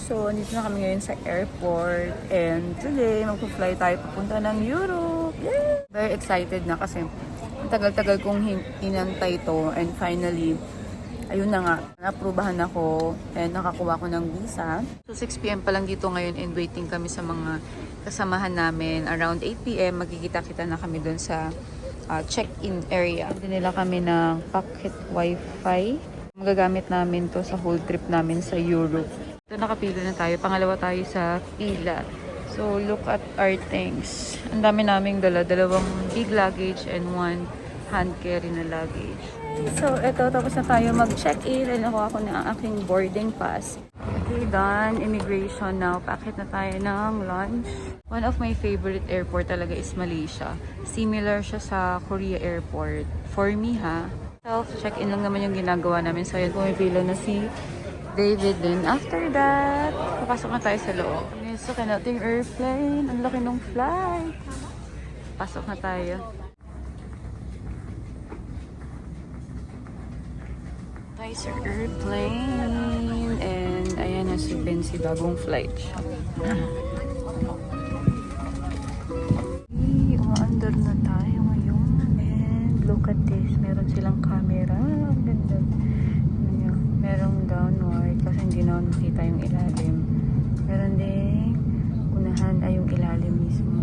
So, andito na kami ngayon sa airport. And today, magpo-fly tayo papunta ng Europe. Yay! Very excited na kasi tagal-tagal kong inantay to. And finally, ayun na nga, na-aprubahan ako and nakakuha ko ng visa. So 6 PM pa lang dito ngayon and waiting kami sa mga kasamahan namin. Around 8 PM, magkikita-kita na kami dun sa check-in area. Hindi nila kami ng pocket wifi. Magagamit namin to sa whole trip namin sa Europe. Ito nakapila na tayo. Pangalawa tayo sa pila. So look at our things. Ang dami naming dala. 2 big luggage and 1 hand carry na luggage. So ito, tapos na tayo mag-check-in. And nakuha ko na ang aking boarding pass. Okay, done. Immigration now. Packet na tayo ng lunch. One of my favorite airport talaga is Malaysia. Similar siya sa Korea airport. For me ha, self-check-in lang naman yung ginagawa namin. So, yun, pumipila na si David. Then, after that, papasok na tayo sa loob. So, kanating airplane. Ang laki ng flight. Pasok na tayo. Tayo sa airplane. And, ayan na si Benzi, bagong flight siya. Umaandar na tayo ngayon. And, look at this. Meron silang camera. Ang ganda. Merong downward kasi hindi na nakita yung ilalim. Meron din unahan ay yung ilalim mismo.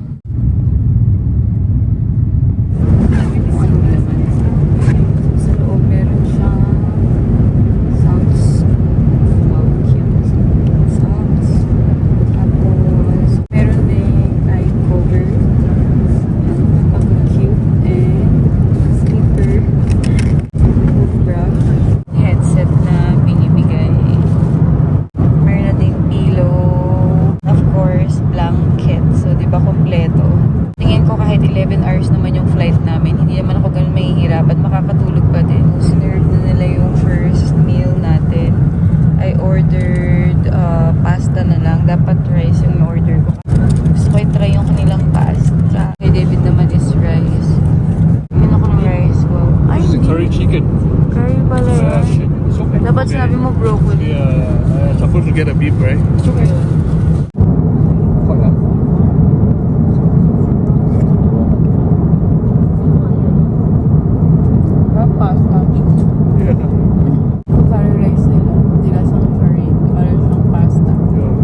Sa loob meron siyang sounds. Wow, cute. Sounds. Tapos meron din eye cover. Cute and sleeper. Toothbrush. Headset na binibigay. Meron na ding pillow. Of course, blanket. So, di ba kompleto? Tingin ko kahit 11 hours naman yung flight namin, hindi naman ako ganun mahihirapan. Makakatulog pa din. Sinerve na nila yung first meal natin. I ordered pasta na lang. Dapat rice yung order ko. Gusto ko i-try yung kanilang pasta. Kay David naman is rice. Yun ako ng rice. Wow. Ay, This is curry chicken. curry pala yan. Shit. It's okay. Dapat Okay. sinabi mo broccoli. Yeah, supposed to get a beef, right? It's okay. Fuck that. Pasta. Yeah. Curry rice nila. Hindi lasang curry. Parang siyang pasta. Yeah.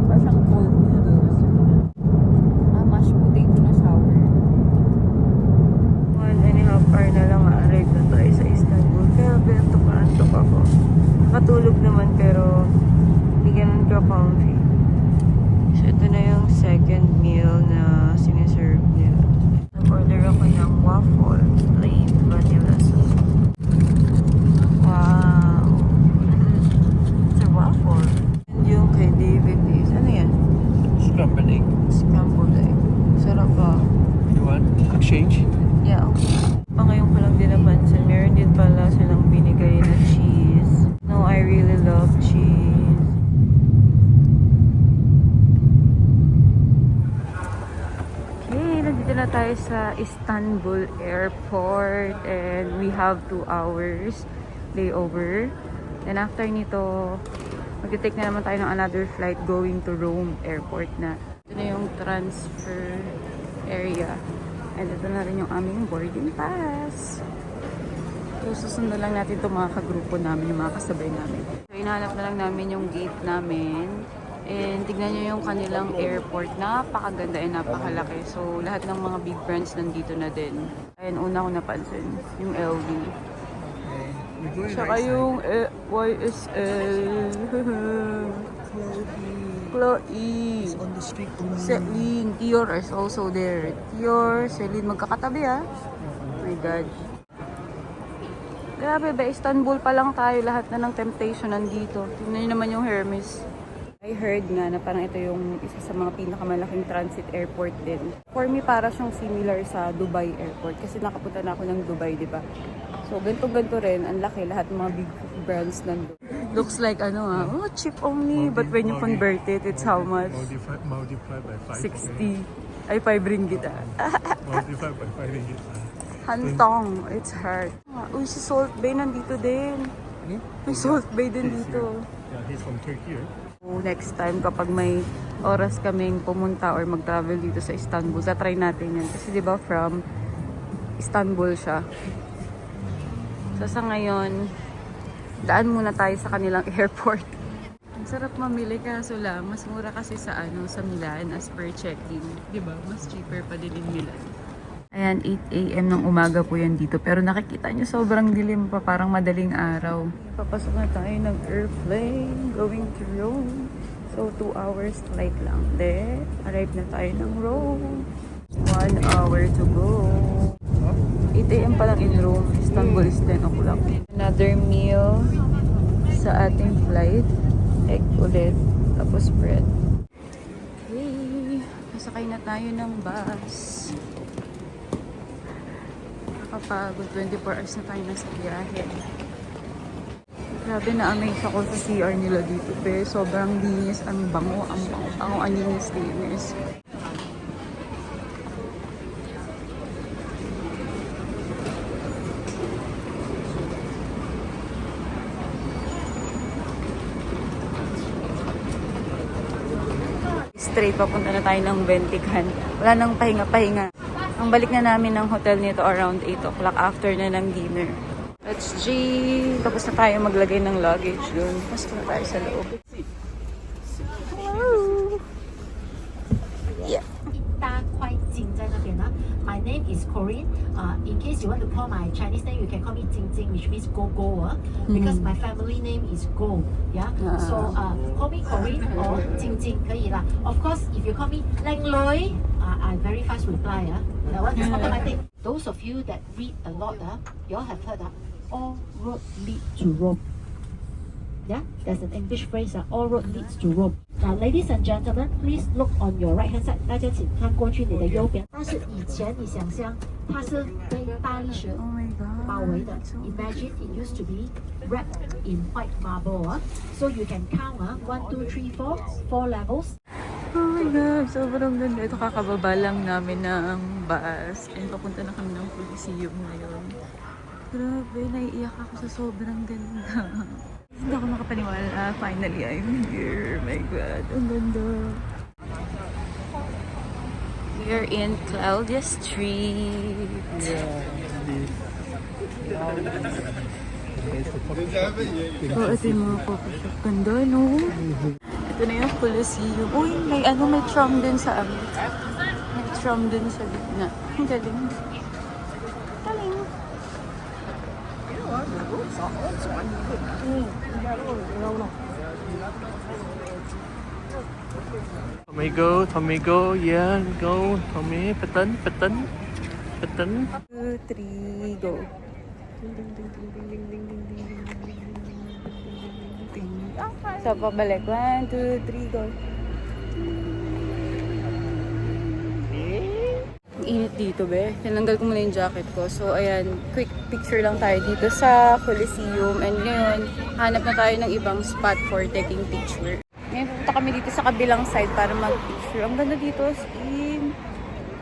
Parang siyang cold noodles. Mashed potato na sour. 1.5 hour na lang arrive na tayo sa Istanbul. Kaya antok ako. Nakatulog naman pero hindi ganun ka-comfy. So ito na yung second meal na siniserve nila. Nag-order ako ng waffle, plain vanilla sauce. Wow! It's a waffle. And yung kay David is, ano yan? Scrambled egg. Scrambled egg. Sarap ba? You want exchange? Yeah, okay. Ngayon ko lang din napansin, meron din pala silang binigay na cheese. No, I really love cheese. Okay, nandito na tayo sa Istanbul Airport and we have 2 hours layover. And after nito, mag-take na naman tayo ng another flight going to Rome Airport na. Ito na yung transfer area. And ito na rin yung aming boarding pass. So, susundan lang natin itong mga kagrupo namin, yung mga kasabay namin. So, hinahanap na lang namin yung gate namin. And tignan nyo yung kanilang airport. Napakaganda and napakalaki. So, lahat ng mga big brands nandito na din. Ayan, una ko napansin, yung LV. Tsaka yung YSL. Chloe. It's on the street. Celine, Dior is also there. Dior, Celine, magkakatabi ah. Oh my God. Grabe ba, Istanbul pa lang tayo. Lahat na ng temptation nandito. Tingnan nyo naman yung Hermes. I heard nga na parang ito yung isa sa mga pinakamalaking transit airport din. For me, para siyang similar sa Dubai Airport. Kasi nakapunta na ako ng Dubai, di ba? So, ganito-ganito rin. Ang laki. Lahat ng mga big brands nandun. Looks like cheap only. But when you convert it, it's how much? Multiply by 5. 60. Ay, 5 ringgit ah. Multiply by 5 ringgit. Hantong. It's hurt. Uy, si Salt Bay nandito din. May Salt Bay din dito. Yeah, he's from Turkey, right? So, next time kapag may oras kaming pumunta or mag-travel dito sa Istanbul, tatry natin yan. Kasi di ba from Istanbul siya. So sa ngayon, daan muna tayo sa kanilang airport. Ang sarap mamili kaso lang, mas mura kasi sa sa Milan as per check-in. Di ba? Mas cheaper pa din in Milan. Ayan, 8 AM ng umaga po yan dito. Pero nakikita nyo sobrang dilim pa, parang madaling araw. Papasok na tayo ng airplane going to Rome. So 2 hours flight lang. Then, arrive na tayo ng Rome. 1 hour to go. 8 AM pa lang in Rome. Istanbul is 10 o'clock. Another meal sa ating flight. Egg ulit. Tapos bread. Okay. Nasakay na tayo ng bus. Nakapagod. 24 hours na tayo nasa biyahe. Grabe na-amaze ako sa CR nila dito. Pero sobrang linis. Ang bango. Ang linis. Straight papunta na tayo ng Ventican. Wala nang pahinga-pahinga. Ang balik na namin ng hotel nito around 8 o'clock after na ng dinner. Let's G. Tapos na tayo maglagay ng luggage dun. Pasok na tayo sa loob. Hello! Yeah. 大块金在那边呢。My name is Corinne. In case you want to call my Chinese name, you can call me Jing Jing, which means Go Go. Because my family name is Go. Yeah. So call me Corinne or Jing Jing 可以啦。Of course, if you call me Leng Loi, I very fast reply. That one is automatic. Those of you that read a lot, you all have heard all road lead to Rome. Yeah, there's an English phrase, all road leads to Rome. Now, ladies and gentlemen, please look on your right hand side. 大家请看过去你的右边。但是以前你想象它是被大理石 Oh my god. 包围的。Imagine it used to be wrapped in white marble. So you can count 1, 2, 3, 4, 4 levels. Oh my god, sobrang ganda. Ito kakababa lang namin ng bus. And papunta na kami ng Coliseum ngayon. Grabe, naiiyak ako sa sobrang ganda. Hindi ako makapaniwala. Finally, I'm here. My God, ang ganda. We are in Claudia Street. So, ito yung mga coffee shop. Ganda, no? Ito na yung Coliseum. Uy, may tram din sa amin. May tram din sa gitna. Ang galing. Galing. Tomigo, yeah, go, Tommy, pattern. 2, 3, go. So, pabalik. 1, 2, 3, go. Ang init dito, be. Tinanggal ko muna yung jacket ko. So, ayan, quick picture lang tayo dito sa Coliseum. And ngayon, hanap na tayo ng ibang spot for taking picture. Ngayon, pupunta kami dito sa kabilang side para mag-picture. Ang ganda dito, as in.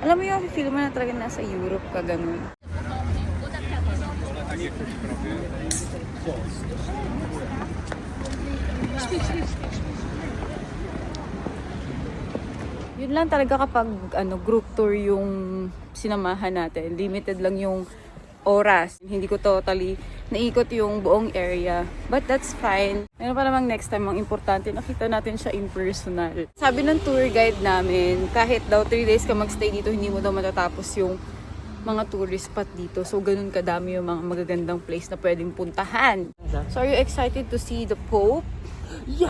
Alam mo yung feel mo na talaga nasa Europe ka, ganun. Yun lang talaga kapag group tour yung sinamahan natin. Limited lang yung oras. Hindi ko totally naikot yung buong area. But that's fine. Meron pa namang next time ang importante, nakita natin siya in personal. Sabi ng tour guide namin, kahit daw 3 days ka magstay dito, hindi mo daw matatapos yung mga tourist spot dito. So, ganun kadami yung mga magagandang place na pwedeng puntahan. So, are you excited to see the Pope? Yeah.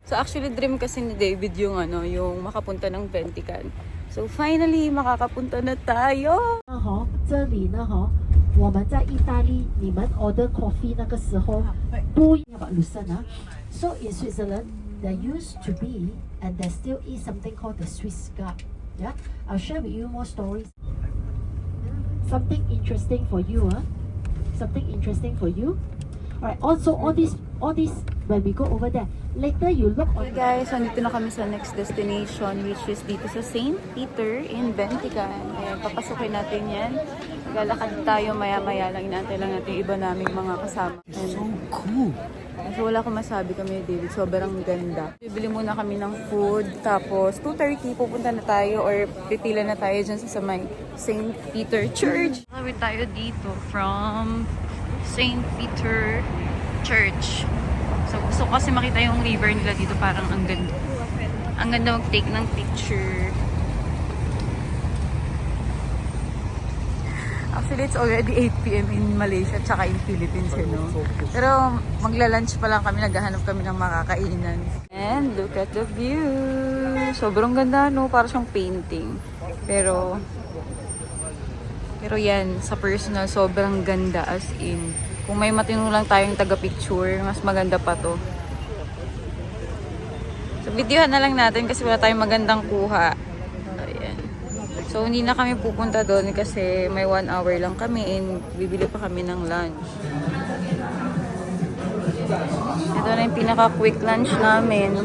So, actually, dream kasi ni David yung yung makapunta ng Vatican. So, finally, makakapunta na tayo! 这里呢我们在意大利，你们 order coffee 那个时候不要把 listen So in Switzerland, there used to be and there still is something called the Swiss Guard. Yeah, I'll share with you more stories. Something interesting for you, Something interesting for you. Alright. Also, all these when we go over there, later you look Okay on. guys, andito na kami sa next destination which is dito sa St. Peter in Bentican. Ayan, papasukin natin yan. Lalakad tayo maya-maya lang. Inaantay lang natin yung iba naming mga kasama. So cool. So wala akong masabi kami ni David. Sobrang ganda. Bibili muna kami ng food. Tapos 2:30 pupunta na tayo or pipila na tayo dyan sa may St. Peter Church. Lawit tayo dito from St. Peter Church. So gusto ko kasi makita yung river nila dito. Parang ang ganda. Ang ganda mag-take ng picture. Actually, it's already 8 p.m. in Malaysia tsaka in Philippines, you know. Pero magla-lunch pa lang kami, naghahanap kami ng makakainan. And look at the view! Sobrang ganda, no? Para siyang painting. Pero yan, sa personal, sobrang ganda as in. Kung may matino lang tayong taga-picture, mas maganda pa to. So, videohan na lang natin kasi wala tayong magandang kuha. Ayan. So, hindi na kami pupunta doon kasi may 1 hour lang kami and bibili pa kami ng lunch. Ito na yung pinaka-quick lunch namin.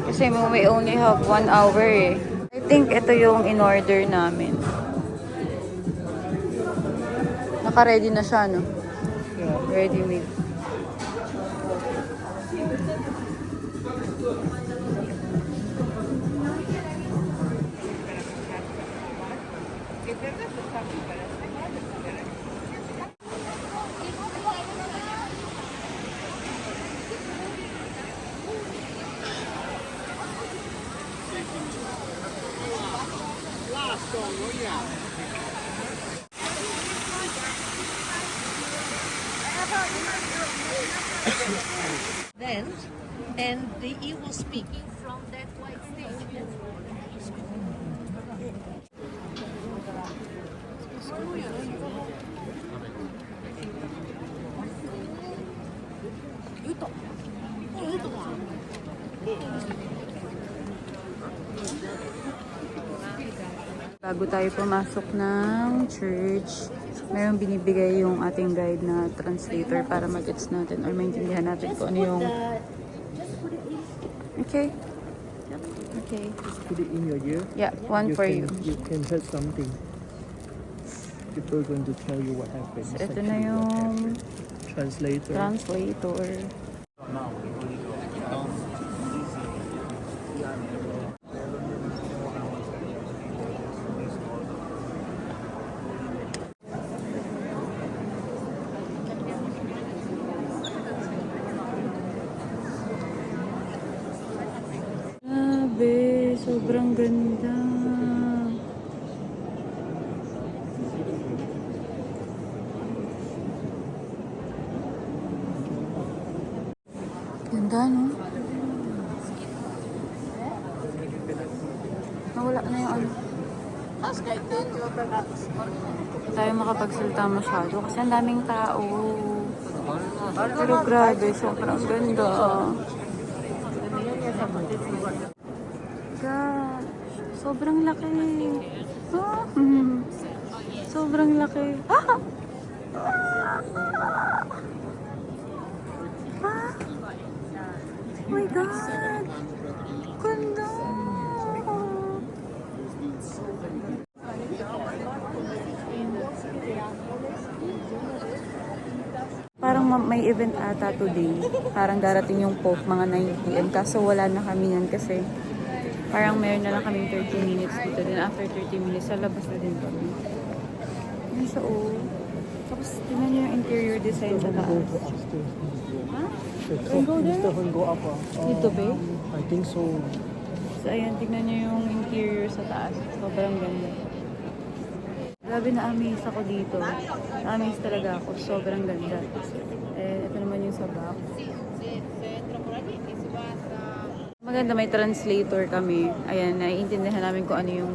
Kasi we only have 1 hour eh. I think ito yung in-order namin. Naka-ready na siya, no? Ready made. Then, and he was speaking from that white stage. Bago tayo pumasok ng church, mayroong binibigay yung ating guide na translator para mag-gets natin or maintindihan natin kung ano yung... Okay. Okay. Just put it in your ear. Yeah, one for you. You can hear something. People are going to tell you what happened. So, ito na yung Translator. translator. Grabe, sobrang ganda. Ganda, no? Nawala na yung ano. Hindi tayo makapagsalita masyado kasi ang daming tao. Pero grabe, sobrang ganda. Gosh, sobrang laki. Ah, sobrang laki. Ah! Ah! Oh my God! Ganda! Parang may event ata today. Parang darating yung Pope mga 9 p.m. Kaso wala na kami yan kasi parang meron na lang kaming 30 minutes dito. Then after 30 minutes, sa labas na din kami. Ano siya oh. Tapos tingnan niyo yung interior design sa taas. Ha? Can go there? Still go up. Dito ba? I think so. So ayan, tingnan niyo yung interior sa taas. Sobrang ganda. Grabe na-amaze ako dito. Na-amaze talaga ako. Sobrang ganda. Eh, ito naman yung sa back. Maganda, may translator kami. Ayan, naiintindihan namin kung ano yung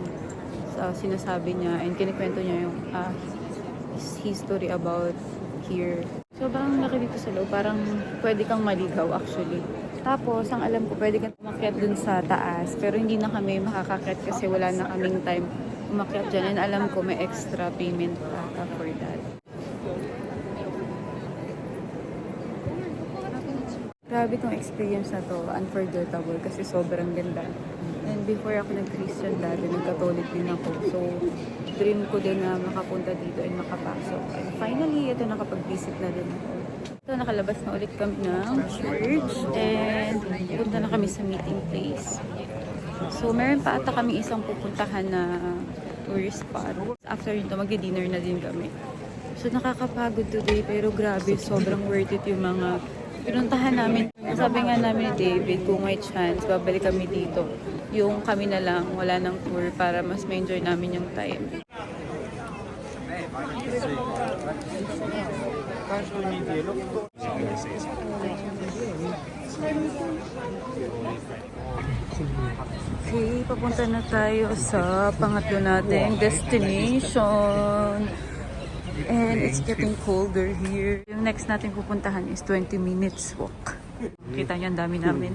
sinasabi niya and kinikwento niya yung history about here. Sobrang laki dito sa loob. Parang pwede kang maligaw actually. Tapos, ang alam ko, pwede kang umakyat dun sa taas. Pero hindi na kami makakakyat kasi wala na kaming time umakyat dyan. And alam ko, may extra payment for that. Grabe tong experience na to. Unforgettable kasi sobrang ganda. And before ako nag-Christian dati, nag-Catholic din ako. So, dream ko din na makapunta dito and makapasok. And finally, ito nakapag-visit na din ako. So, nakalabas na ulit kami ng church and punta na kami sa meeting place. So, meron pa ata kami isang pupuntahan na tourist spot. After nito, mag-dinner na din kami. So, nakakapagod today pero grabe, sobrang worth it yung mga pinuntahan namin. Sabi nga namin ni David, kung may chance, babalik kami dito. Yung kami na lang, wala ng tour para mas ma-enjoy namin yung time. Okay, papunta na tayo sa pangatlo nating destination. And it's getting colder here. Yung next natin pupuntahan is 20 minutes walk. Kita niyo, ang dami namin.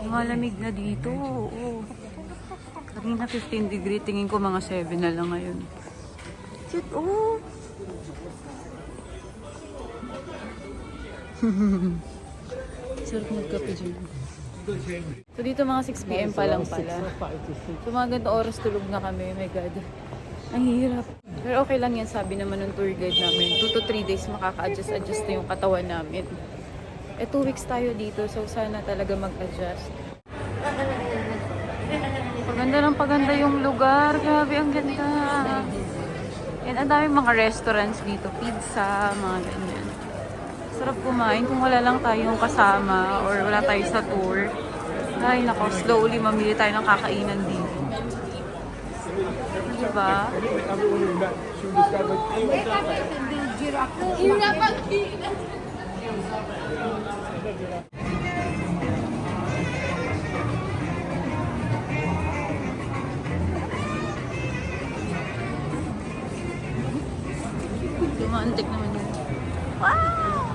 Malamig na dito. Oo. Kanina 15 degree, tingin ko mga 7 na lang ngayon. Cute, oh! Sarap magkape dyan. So dito mga 6 PM pa lang pala. So mga ganito oras tulog na kami. My God. Ang hirap. Pero okay lang yan, sabi naman ng tour guide namin. 2 to 3 days makaka-adjust na yung katawan namin. 2 weeks tayo dito, so sana talaga mag-adjust. Paganda ng paganda yung lugar. Grabe, ang ganda. And ang daming mga restaurants dito. Pizza, mga ganyan. Sarap kumain kung wala lang tayong kasama or wala tayo sa tour. Ay, nako, slowly mamili tayo ng kakainan dito. Diba? Dumaantik naman yun. Wow!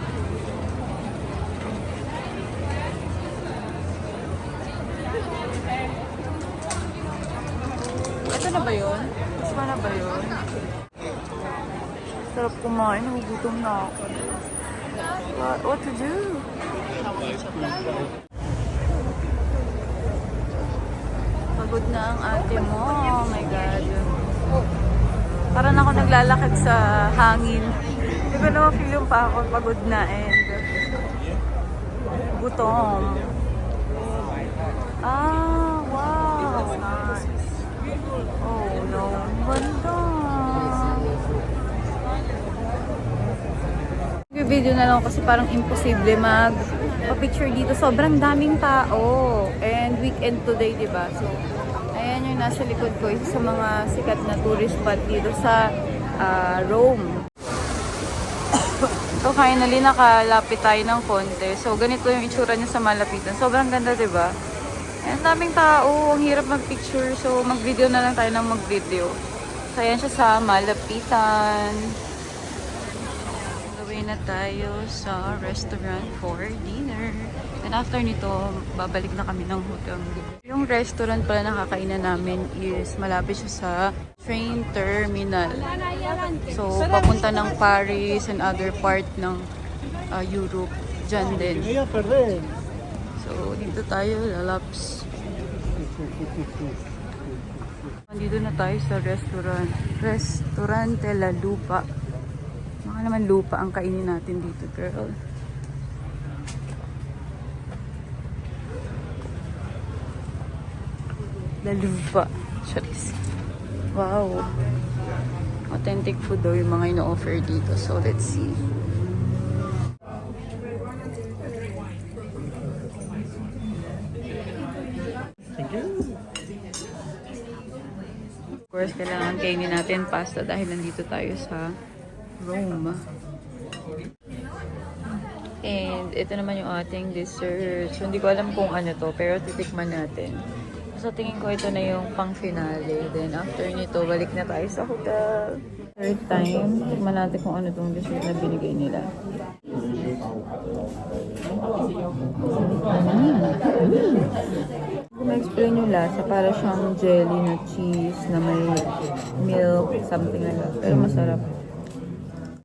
Ito na ba yun? Ito na ba yun? Sarap kumain. Nagugutom na ako. What to do? Pagod na ang ate mo. Oh my God. Parang ako naglalakad sa hangin. Hindi ko naman feel yung pa ako pagod na and gutom. Ah, wow. Nice. Oh no. Banda. Video na lang kasi parang imposible mag-picture dito. Sobrang daming tao. And weekend today, diba? So, ayan yung nasa likod ko. Isa sa mga sikat na tourist spot dito sa Rome. So, finally, nakalapit tayo ng konti. So, ganito yung itsura niya sa malapitan. Sobrang ganda, diba? Ang daming tao. Ang hirap mag-picture. So, mag-video na lang tayo ng mag-video. So, ayan siya sa malapitan. Na tayo sa restaurant for dinner. Then after nito, babalik na kami ng hotel. Yung restaurant pala na kakainan namin is malapit siya sa train terminal. So, papunta ng Paris and other part ng Europe. Diyan din. So, dito tayo, lalaps. Dito na tayo sa restaurant. Restaurante La Lupa. Baka naman lupa ang kainin natin dito, girl. La Lupa. Charis. Wow. Authentic food daw yung mga ino-offer dito. So, let's see. Thank you. Of course, kailangan kainin natin pasta dahil nandito tayo sa Rome. And ito naman yung ating dessert. So, hindi ko alam kung ano to, pero titikman natin. So, tingin ko ito na yung pang-finale. Then, after nito, balik na tayo sa hotel. Third time, tikman natin kung ano tong dessert na binigay nila. Kung ma-explain yung lasa, para siyang jelly na cheese na may milk, something like that. Pero masarap.